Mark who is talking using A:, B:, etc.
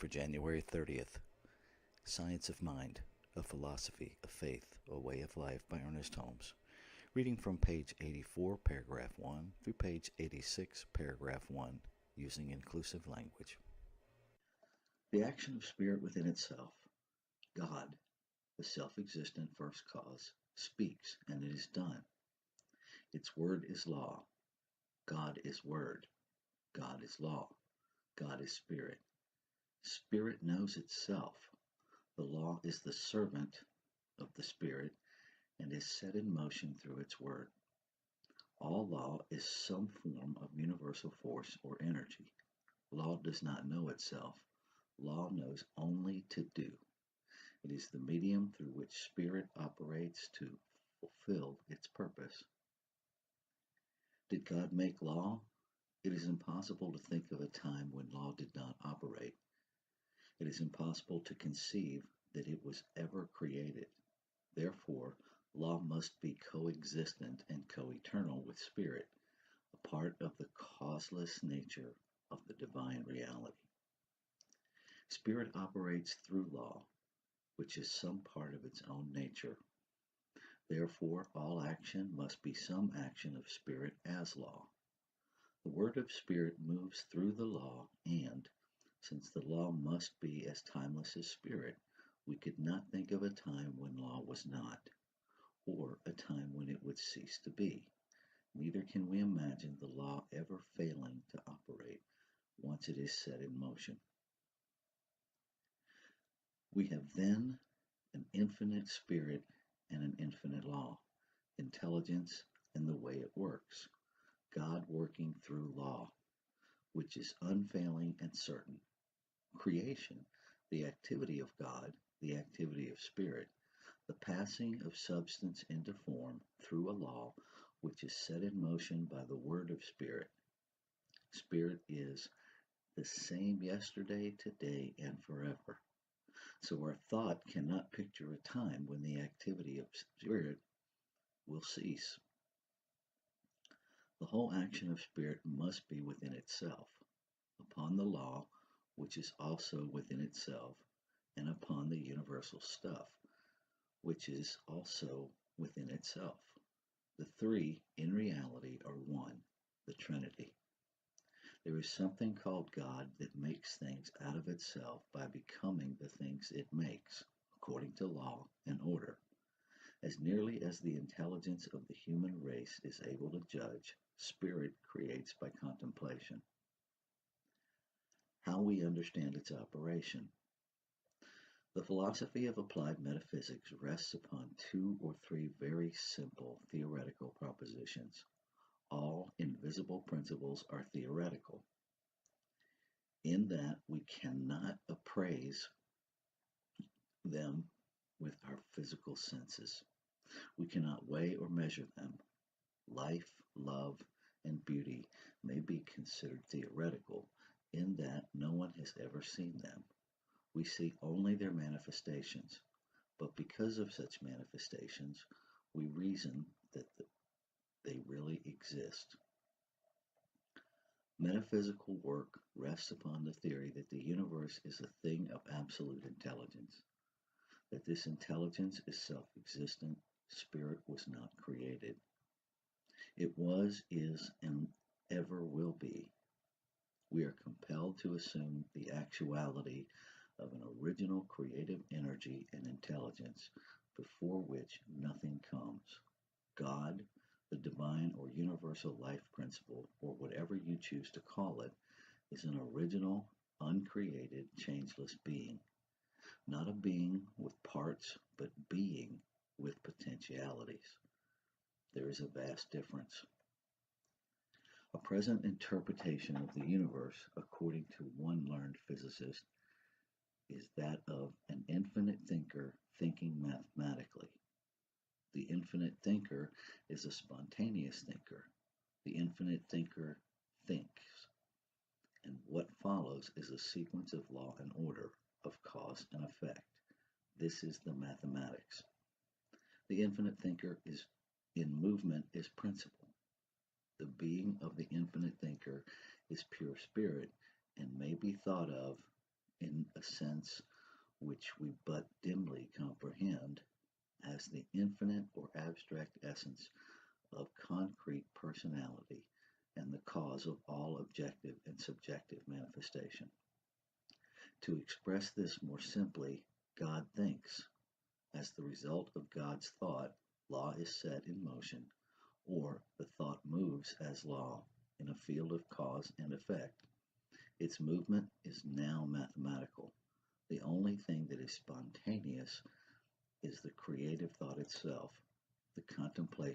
A: for January 30th. Science of Mind, A Philosophy, a Faith, a Way of Life by Ernest Holmes. Reading from page 84, paragraph 1 through page 86, paragraph 1, using inclusive language. The action of spirit within itself, God, the self-existent first cause, speaks, and it is done. Its word is law. God is word. God is law. God is spirit. Spirit knows itself. The law is the servant of the spirit and is set in motion through its word. All law is some form of universal force or energy. Law does not know itself. Law knows only to do. It is the medium through which spirit operates to fulfill its purpose. Did God make law? It is impossible to think of a time when law did not operate. It is impossible to conceive that it was ever created. Therefore, law must be coexistent and co-eternal with spirit, a part of the causeless nature of the divine reality. Spirit operates through law, which is some part of its own nature. Therefore, all action must be some action of spirit as law. The word of spirit moves through the law, and, since the law must be as timeless as spirit, we could not think of a time when law was not, or a time when it would cease to be. Neither can we imagine the law ever failing to operate once it is set in motion. We have then an infinite spirit and an infinite law, intelligence and the way it works, God working through law, which is unfailing and certain. Creation, the activity of God, the activity of spirit, the passing of substance into form through a law which is set in motion by the word of spirit. Spirit is the same yesterday, today, and forever. So our thought cannot picture a time when the activity of spirit will cease. The whole action of spirit must be within itself, upon the law, which is also within itself, and upon the universal stuff, which is also within itself. The three, in reality, are one, the Trinity. There is something called God that makes things out of itself by becoming the things it makes, according to law and order. As nearly as the intelligence of the human race is able to judge, spirit creates by contemplation. How we understand its operation. The philosophy of applied metaphysics rests upon two or three very simple theoretical propositions. All invisible principles are theoretical, in that we cannot appraise them with our physical senses. We cannot weigh or measure them. Life, love, and beauty may be considered theoretical, in that no one has ever seen them. We see only their manifestations, but because of such manifestations, we reason that they really exist. Metaphysical work rests upon the theory that the universe is a thing of absolute intelligence, that this intelligence is self-existent, spirit was not created. It was, is, and ever will be. We are compelled to assume the actuality of an original creative energy and intelligence before which nothing comes. God, the divine or universal life principle, or whatever you choose to call it, is an original, uncreated, changeless being. Not a being with parts, but being with potentialities. There is a vast difference. A present interpretation of the universe, according to one learned physicist, is that of an infinite thinker thinking mathematically. The infinite thinker is a spontaneous thinker. The infinite thinker thinks, and what follows is a sequence of law and order, of cause and effect. This is the mathematics. The infinite thinker is in movement is principle. The being of the infinite thinker is pure spirit and may be thought of in a sense which we but dimly comprehend, as the infinite or abstract essence of concrete personality and the cause of all objective and subjective manifestation. To express this more simply, God thinks. As the result of God's thought, law is set in motion, or the thought moves as law in a field of cause and effect. Its movement is now mathematical. The only thing that is spontaneous is the creative thought itself, the contemplation